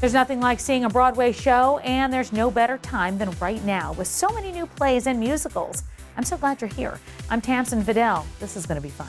There's nothing like seeing a Broadway show, and there's no better time than right now with so many new plays and musicals. I'm so glad you're here. I'm Tamsen Fadal. This is going to be fun.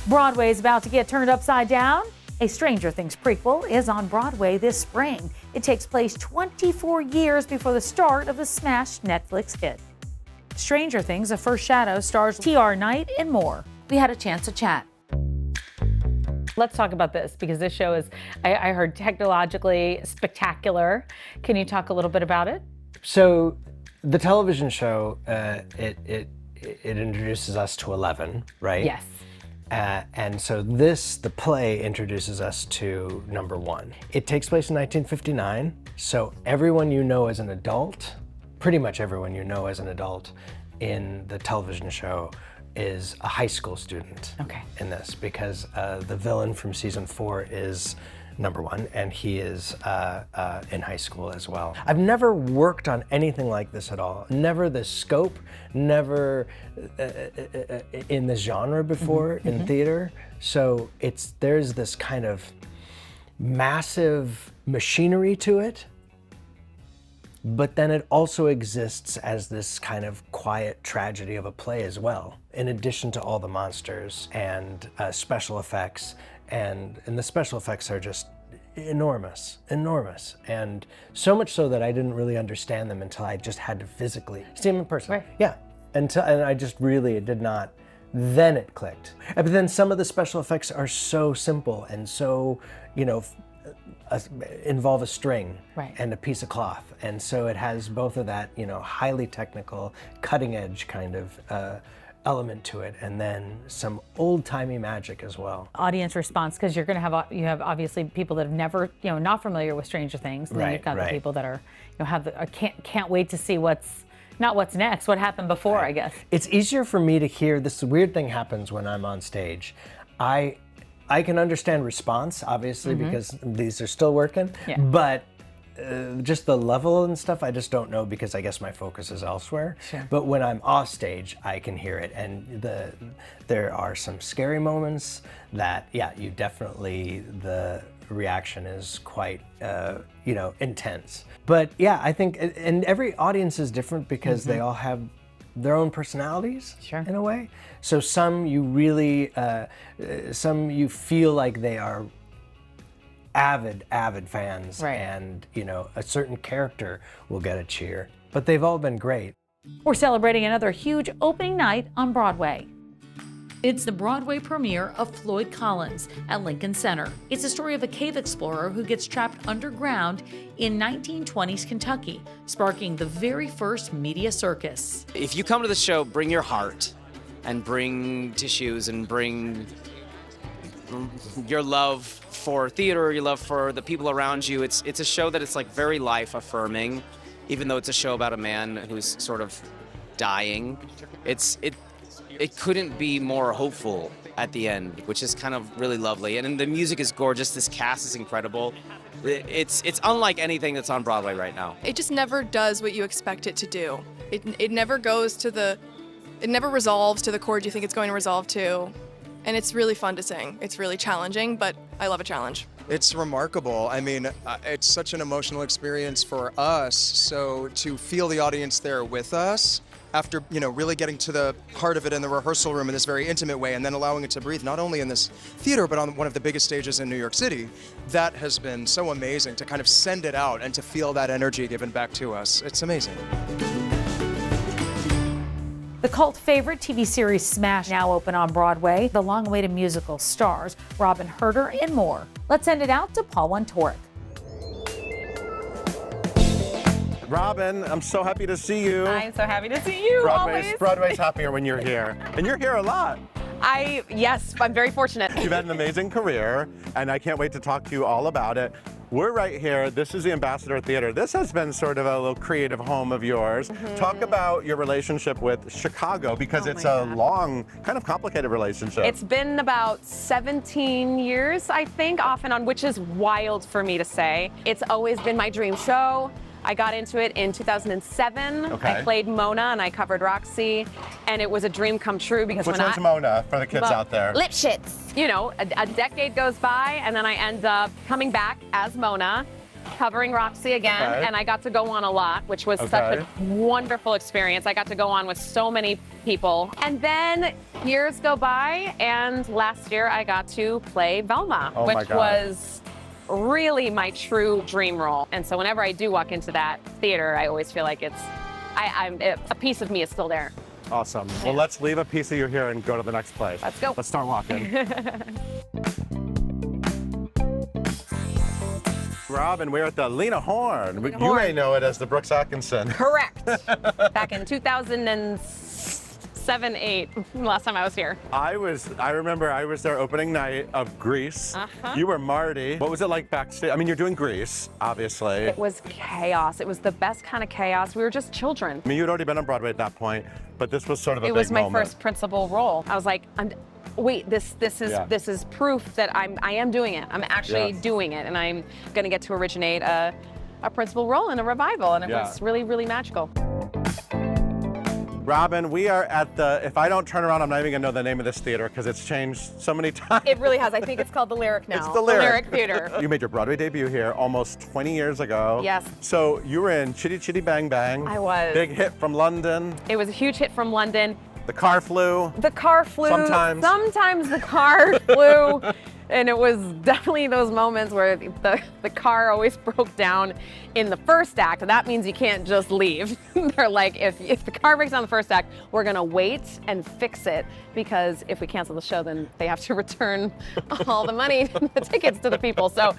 Broadway is about to get turned upside down. A Stranger Things prequel is on Broadway this spring. It takes place 24 years before the start of the smash Netflix hit. Stranger Things: A First Shadow stars T.R. Knight and more. We had a chance to chat. Let's talk about this because this show is, I heard, technologically spectacular. Can you talk a little bit about it? So the television show, it introduces us to 11, right? Yes. And so the play introduces us to number 1. It takes place in 1959, so everyone you know as an adult, pretty much everyone you know as an adult in the television show is a high school student in this, because the villain from season 4 is number 1, and he is in high school as well. I've never worked on anything like this at all. Never this scope, never in this genre before in theater. So there's this kind of massive machinery to it, but then it also exists as this kind of quiet tragedy of a play as well, in addition to all the monsters and special effects. And the special effects are just enormous, and so much so that I didn't really understand them until I just had to physically see them in person. Right. Yeah, and I just really, it did not. Then it clicked. But then some of the special effects are so simple and so, involve a string and a piece of cloth, and so it has both of that, highly technical, cutting edge kind of element to it, and then some old-timey magic as well. Audience response, because you have obviously people that have never, not familiar with Stranger Things, and then you've got the people that are, can't wait to see what's next, what happened before, I guess. It's easier for me to hear. This weird thing happens when I'm on stage. I can understand response, obviously, because these are still working, but just the level and stuff, I just don't know, because I guess my focus is elsewhere. Sure. But when I'm off stage, I can hear it, and there are some scary moments that, you definitely, the reaction is quite, intense. But I think, and every audience is different because they all have their own personalities, in a way. So some you really, some you feel like they are avid fans, and a certain character will get a cheer. But they've all been great. We're celebrating another huge opening night on Broadway. It's the Broadway premiere of Floyd Collins at Lincoln Center. It's a story of a cave explorer who gets trapped underground in 1920s Kentucky, sparking the very first media circus. If you come to the show, bring your heart and bring tissues and bring your love for theater, your love for the people around you. It's a show that it's like very life affirming, even though it's a show about a man who's sort of dying. It couldn't be more hopeful at the end, which is kind of really lovely. And the music is gorgeous. This cast is incredible. It's unlike anything that's on Broadway right now. It just never does what you expect it to do. It never goes to it never resolves to the chord you think it's going to resolve to. And it's really fun to sing. It's really challenging, but I love a challenge. It's remarkable. I mean, it's such an emotional experience for us. So to feel the audience there with us, after really getting to the heart of it in the rehearsal room in this very intimate way, and then allowing it to breathe not only in this theater but on one of the biggest stages in New York City, that has been so amazing to kind of send it out and to feel that energy given back to us. It's amazing. The cult favorite TV series Smash now open on Broadway. The long-awaited musical stars Robyn Hurder and more. Let's send it out to Paul Wontorek. Robyn, I'm so happy to see you. I'm so happy to see you, always. Broadway's happier when you're here. And you're here a lot. Yes, I'm very fortunate. You've had an amazing career, and I can't wait to talk to you all about it. We're right here. This is the Ambassador Theater. This has been sort of a little creative home of yours. Talk about your relationship with Chicago, because it's a long, kind of complicated relationship. It's been about 17 years, I think, off and on, which is wild for me to say. It's always been my dream show. I got into it in 2007. Okay. I played Mona and I covered Roxie, and it was a dream come true because Which when one's Mona for the kids Well, out there? Lipschitz. You know, a decade goes by, and then I end up coming back as Mona, covering Roxie again, Okay. and I got to go on a lot, which was such Okay. a wonderful experience. I got to go on with so many people. And then years go by, and last year I got to play Velma, Oh my which God. was really my true dream role. And so whenever I do walk into that theater, I always feel like a piece of me is still there. Awesome. Well, let's leave a piece of you here and go to the next place. Let's go. Let's start walking. Robyn, we're at the Lena Horne. You Horne. may know it as the Brooks Atkinson. Correct. Back in 2007, 8, last time I was here. I remember I was there opening night of Grease. You were Marty. What was it like backstage? I mean, you're doing Grease, obviously. It was chaos. It was the best kind of chaos. We were just children. I mean, you'd already been on Broadway at that point, but this was sort of a It big was my moment. first principal role. I was like, wait, this is proof that I am doing it. I'm actually Yes. doing it, and I'm going to get to originate a principal role in a revival, and it was really, really magical. Robyn, we are at the, if I don't turn around, I'm not even gonna know the name of this theater because it's changed so many times. It really has. I think it's called the Lyric now. It's the Lyric. Theater. You made your Broadway debut here almost 20 years ago. Yes. So you were in Chitty Chitty Bang Bang. I was. Big hit from London. It was a huge hit from London. The car flew. The car flew. Sometimes. Sometimes the car flew. And it was definitely those moments where the car always broke down in the first act. And that means you can't just leave. They're like, if the car breaks down the first act, we're gonna wait and fix it, because if we cancel the show, then they have to return all the money, the tickets to the people. So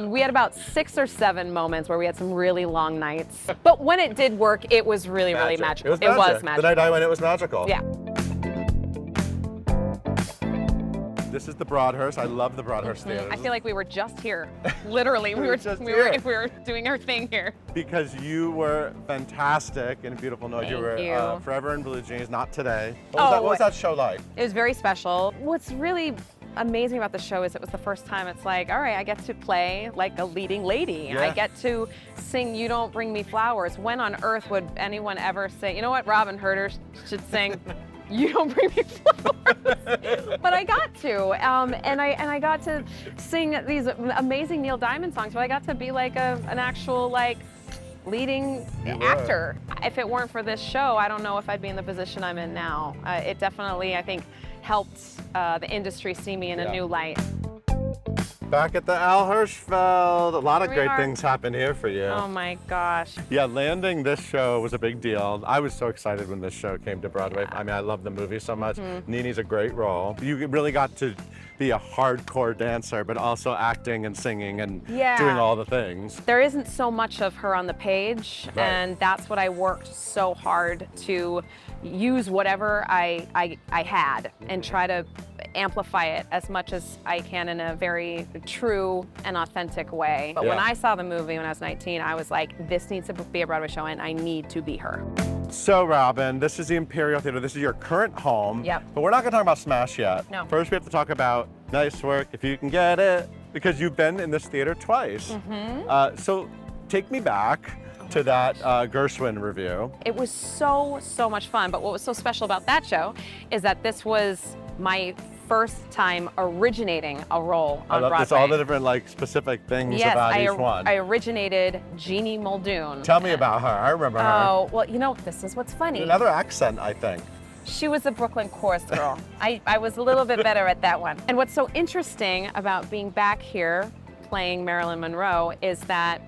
we had about 6 or 7 moments where we had some really long nights. But when it did work, it was really, really magical. It was magic. magical. The night I went, it was magical. Yeah. This is the Broadhurst. I love the Broadhurst Theater. I feel like we were just here. Literally, we were doing our thing here. Because you were fantastic in Beautiful Noise. You were Thank you. forever in Blue Jeans, not today. What was that show like? It was very special. What's really amazing about the show is it was the first time it's like, all right, I get to play like a leading lady. Yeah. I get to sing You Don't Bring Me Flowers. When on earth would anyone ever say, you know what, Robyn Hurder should sing You Don't Bring Me Flowers? But I got to, and I got to sing these amazing Neil Diamond songs, but I got to be like an actual like leading actor. If it weren't for this show, I don't know if I'd be in the position I'm in now. It definitely, I think, helped the industry see me in a new light. Back at the Al Hirschfeld. A lot of Here we great are. things happened here for you. Oh my gosh. Yeah, landing this show was a big deal. I was so excited when this show came to Broadway. I mean, I love the movie so much. Nini's a great role. You really got to be a hardcore dancer, but also acting and singing and doing all the things. There isn't so much of her on the page, Right. and that's what I worked so hard to use whatever I had and try to amplify it as much as I can in a very true and authentic way. But when Yeah. I saw the movie when I was 19, I was like, this needs to be a Broadway show and I need to be her. So, Robyn, this is the Imperial Theater. This is your current home. Yep. But we're not going to talk about Smash yet. No. First, we have to talk about Nice Work, If You Can Get It, because you've been in this theater twice. So, take me back to that Gershwin review. It was so much fun, but what was so special about that show is that this was my first time originating a role on I love Broadway. this, all the different like specific things Yes, about each one. I originated Jeannie Muldoon. Tell me about her. I remember her. Oh, well, you know, this is what's funny. Another accent, I think. She was a Brooklyn chorus girl. I was a little bit better at that one. And what's so interesting about being back here playing Marilyn Monroe is that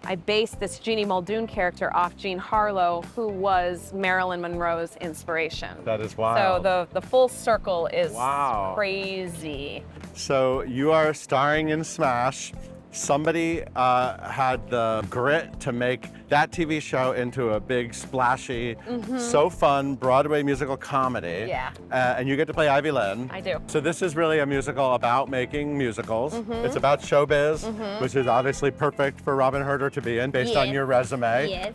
I based this Jeannie Muldoon character off Jean Harlow, who was Marilyn Monroe's inspiration. That is wild. So the full circle is Wow. crazy. So you are starring in Smash. Somebody had the grit to make that TV show into a big, splashy, so fun Broadway musical comedy. Yeah. And you get to play Ivy Lynn. I do. So this is really a musical about making musicals. It's about showbiz, which is obviously perfect for Robyn Hurder to be in based on your resume. Yes.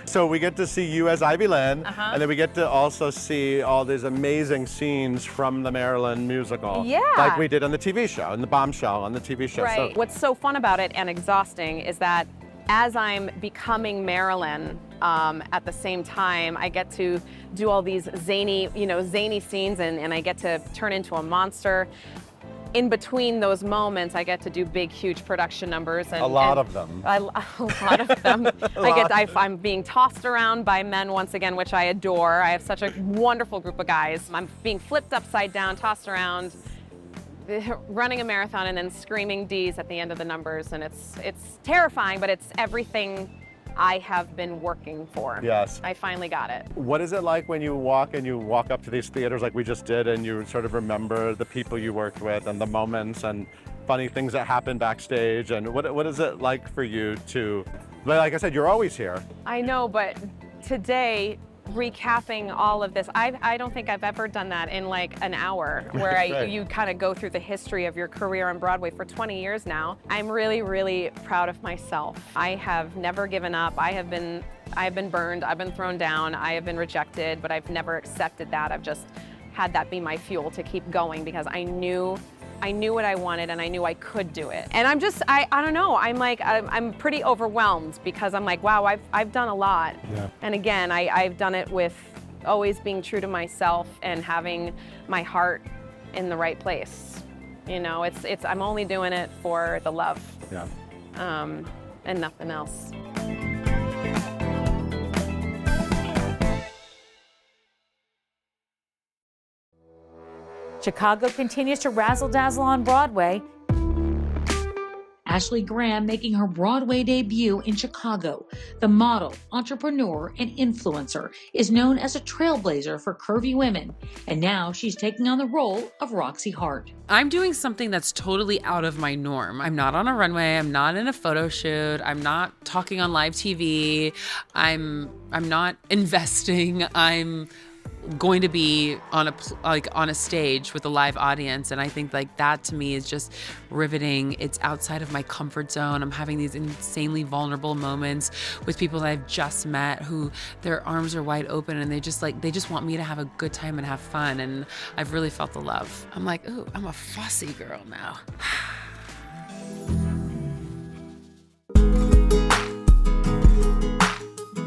So we get to see you as Ivy Lynn, and then we get to also see all these amazing scenes from the Marilyn musical. Yeah. Like we did on the TV show, in the Bombshell on the TV show. Right. So, What's so fun about it and exhausting is that as I'm becoming Marilyn, at the same time, I get to do all these zany scenes, and I get to turn into a monster. In between those moments, I get to do big, huge production numbers. And, a lot of them. A lot of them. I'm being tossed around by men once again, which I adore. I have such a wonderful group of guys. I'm being flipped upside down, tossed around, running a marathon, and then screaming D's at the end of the numbers. And it's terrifying, but it's everything I have been working for. Yes. I finally got it. What is it like when you walk up to these theaters like we just did, and you sort of remember the people you worked with and the moments and funny things that happen backstage? And what is it like for you to, like I said, you're always here. I know, but today, recapping all of this, I don't think I've ever done that in like an hour, where Right. you kind of go through the history of your career on Broadway for 20 years now. I'm really, really proud of myself. I have never given up. I have been burned, I've been thrown down, I have been rejected, but I've never accepted that. I've just had that be my fuel to keep going, because I knew what I wanted, and I knew I could do it. And I'm just, I don't know, I'm pretty overwhelmed, because I'm like, wow, I've done a lot. Yeah. And again, I've done it with always being true to myself and having my heart in the right place. You know, I'm only doing it for the love. Yeah. And nothing else. Chicago continues to razzle-dazzle on Broadway. Ashley Graham making her Broadway debut in Chicago. The model, entrepreneur, and influencer is known as a trailblazer for curvy women, and now she's taking on the role of Roxie Hart. I'm doing something that's totally out of my norm. I'm not on a runway, I'm not in a photo shoot, I'm not talking on live TV, I'm not investing, I'm going to be on a stage with a live audience, and I think like that to me is just riveting. It's outside of my comfort zone. I'm having these insanely vulnerable moments with people that I've just met who their arms are wide open, and they just want me to have a good time and have fun, and I've really felt the love. I'm like, ooh, I'm a fussy girl now.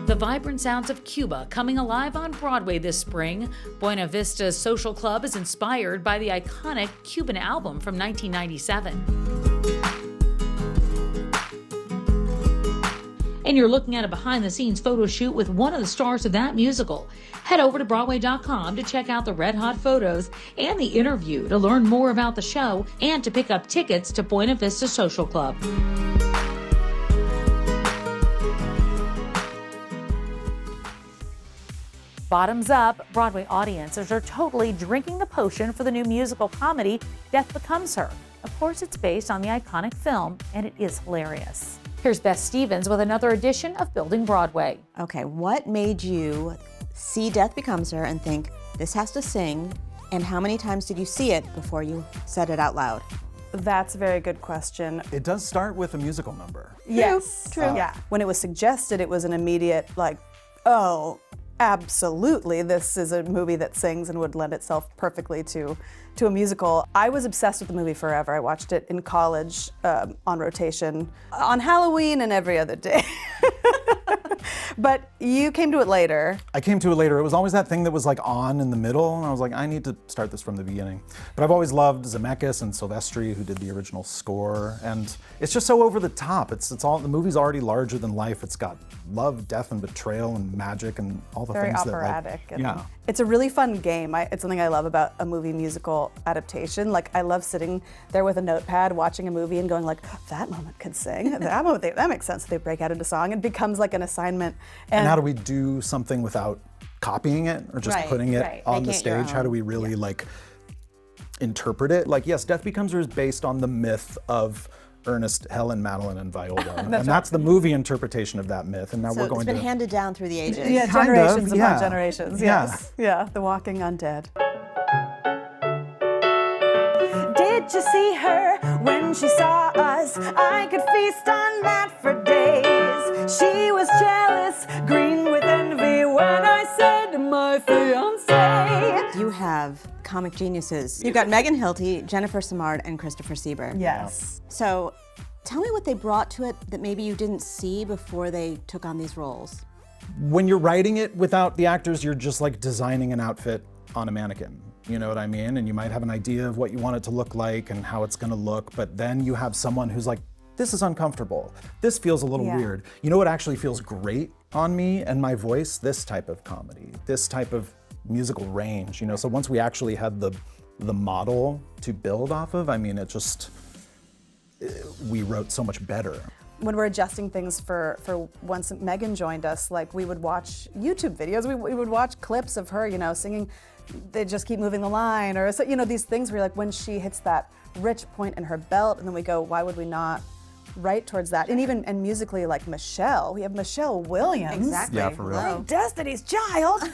The vibrant sounds of Cuba coming alive on Broadway this spring. Buena Vista Social Club is inspired by the iconic Cuban album from 1997. And you're looking at a behind-the-scenes photo shoot with one of the stars of that musical. Head over to Broadway.com to check out the red-hot photos and the interview to learn more about the show and to pick up tickets to Buena Vista Social Club. Bottoms up, Broadway audiences are totally drinking the potion for the new musical comedy, Death Becomes Her. Of course, it's based on the iconic film, and it is hilarious. Here's Beth Stevens with another edition of Building Broadway. Okay, what made you see Death Becomes Her and think, this has to sing, and how many times did you see it before you said it out loud? That's a very good question. It does start with a musical number. Yes. True. Yeah. When it was suggested, it was an immediate, like, oh, absolutely, this is a movie that sings and would lend itself perfectly to a musical. I was obsessed with the movie forever. I watched it in college on rotation, on Halloween and every other day. But you came to it later. I came to it later. It was always that thing that was like on in the middle, and I was like, I need to start this from the beginning. But I've always loved Zemeckis and Silvestri, who did the original score, and it's just so over the top. It's all, the movie's already larger than life. It's got love, death, and betrayal, and magic, and all the Very things operatic. that, like, yeah. It's a really fun game. It's something I love about a movie musical adaptation. Like, I love sitting there with a notepad, watching a movie and going like, that moment could sing. That moment, that makes sense. They break out into song. It becomes like an assignment. And how do we do something without copying it or just putting it on the stage? How do we really like interpret it? Like, yes, Death Becomes Her is based on the myth of Ernest, Helen, Madeline, and Viola. And that's the movie interpretation of that myth. And now we're going it's been handed down through the ages. Yeah, generations upon generations, yes. Yeah, the walking undead. Did you see her when she saw us? I could feast on that for days. She was jealous, green with envy when I said my fiancé. You have comic geniuses. You've got Megan Hilty, Jennifer Samard, and Christopher Sieber. Yes. So Tell me what they brought to it that maybe you didn't see before they took on these roles. When you're writing it without the actors, you're just like designing an outfit on a mannequin. You know what I mean? And you might have an idea of what you want it to look like and how it's gonna look, but then you have someone who's like, this is uncomfortable. This feels a little weird. You know what actually feels great on me and my voice? This type of comedy, this type of musical range, you know? So once we actually had the model to build off of, I mean, we wrote so much better. When we're adjusting things for once Megan joined us, like we would watch YouTube videos, we would watch clips of her, you know, singing They Just Keep Moving the Line, or so, you know, these things where like when she hits that rich point in her belt, and then we go, why would we not write towards that? And musically, like Michelle, we have Michelle Williams. Exactly. Yeah, for real. Like Destiny's Child.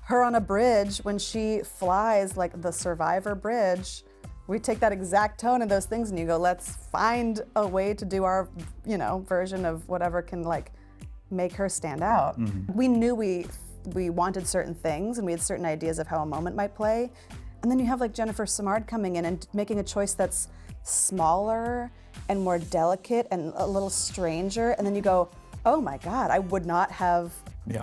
Her on a bridge when she flies like the Survivor bridge. We take that exact tone and those things and you go, let's find a way to do our, you know, version of whatever can like make her stand out. Mm-hmm. We knew we wanted certain things and we had certain ideas of how a moment might play. And then you have like Jennifer Simard coming in and making a choice that's smaller and more delicate and a little stranger. And then you go, oh my God, I would not have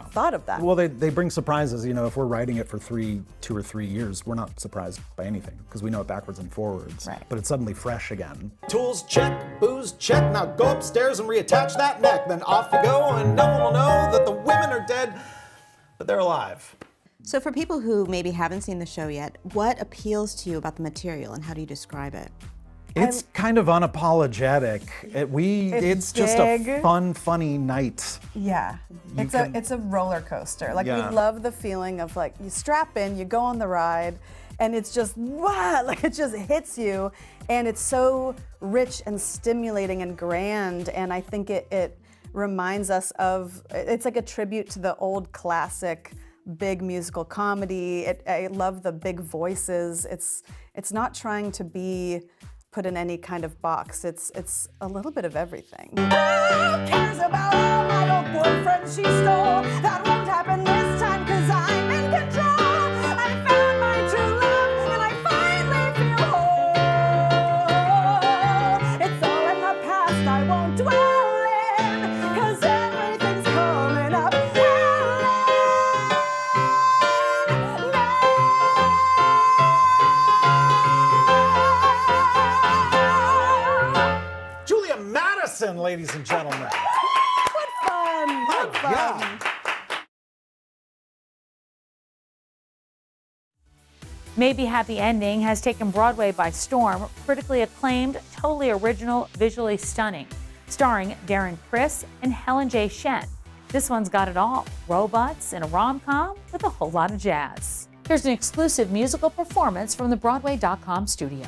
thought of that. Well, they bring surprises. You know, if we're writing it for 2 or 3 years, we're not surprised by anything because we know it backwards and forwards. Right. But it's suddenly fresh again. Tools check, booze check. Now go upstairs and reattach that neck. Then off you go, and no one will know that the women are dead, but they're alive. So for people who maybe haven't seen the show yet, what appeals to you about the material and how do you describe it? It's kind of unapologetic. It's just a fun, funny night. Yeah, it's a roller coaster. Like we love the feeling of like you strap in, you go on the ride, and it's just like it just hits you, and it's so rich and stimulating and grand. And I think it reminds us of, it's like a tribute to the old classic big musical comedy. I love the big voices. It's not trying to be put in any kind of box. It's a little bit of everything. Who cares about all my old boyfriends she stole? That won't happen this time, 'cause I'm in control. I found my true love and I finally feel whole. It's all in the past, I won't dwell in, 'cause everything's coming up. Mattison, ladies and gentlemen. What fun! My God. Maybe Happy Ending has taken Broadway by storm. Critically acclaimed, totally original, visually stunning. Starring Darren Criss and Helen J. Shen. This one's got it all. Robots in a rom-com with a whole lot of jazz. Here's an exclusive musical performance from the Broadway.com studio.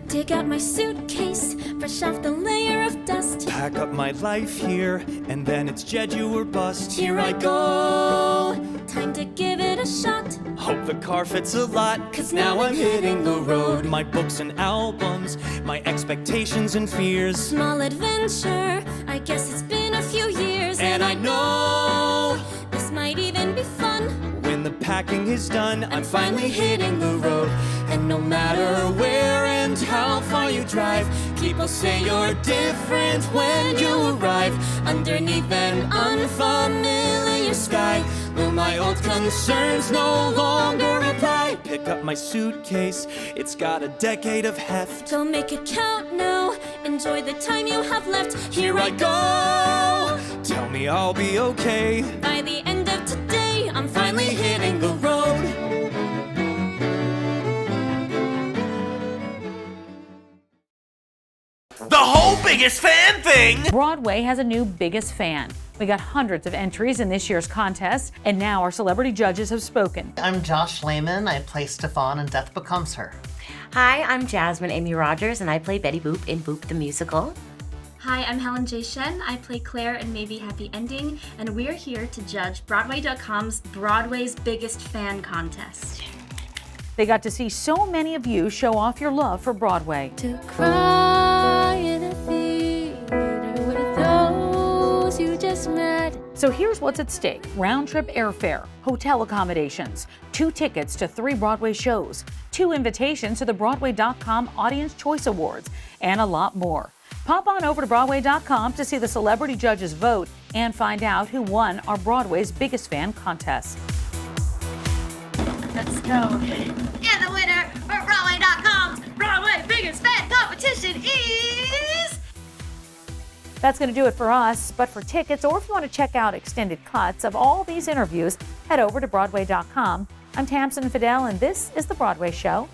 Dig out my suitcase, brush off the layer of dust. Pack up my life here, and then it's Jeju or bust. Here I go, time to give it a shot. Hope the car fits a lot, 'cause now I'm hitting the road. My books and albums, my expectations and fears. Small adventure, I guess it's been a few years. And I know this might even be fun. When the packing is done, I'm finally hitting the road. And no matter where and how far you drive, people say you're different when you arrive. Underneath an unfamiliar sky, will my old concerns no longer apply? Pick up my suitcase, it's got a decade of heft. Go make it count now, enjoy the time you have left. Here I go, tell me I'll be okay. By the end of today, I'm Finally hitting the road. The whole biggest fan thing! Broadway has a new biggest fan. We got hundreds of entries in this year's contest, and now our celebrity judges have spoken. I'm Josh Lehman. I play Stefan in Death Becomes Her. Hi, I'm Jasmine Amy Rogers, and I play Betty Boop in Boop the Musical. Hi, I'm Helen J. Shen. I play Claire in Maybe Happy Ending, and we're here to judge Broadway.com's Broadway's Biggest Fan Contest. They got to see so many of you show off your love for Broadway. To cry in a theater with those you just met. So here's what's at stake: round-trip airfare, hotel accommodations, 2 tickets to 3 Broadway shows, 2 invitations to the Broadway.com Audience Choice Awards, and a lot more. Pop on over to Broadway.com to see the celebrity judges vote and find out who won our Broadway's Biggest Fan contest. Let's go. And the winner for Broadway.com's Broadway Biggest Fan competition is... That's going to do it for us, but for tickets, or if you want to check out extended cuts of all these interviews, head over to Broadway.com. I'm Tamsen Fadal, and this is The Broadway Show.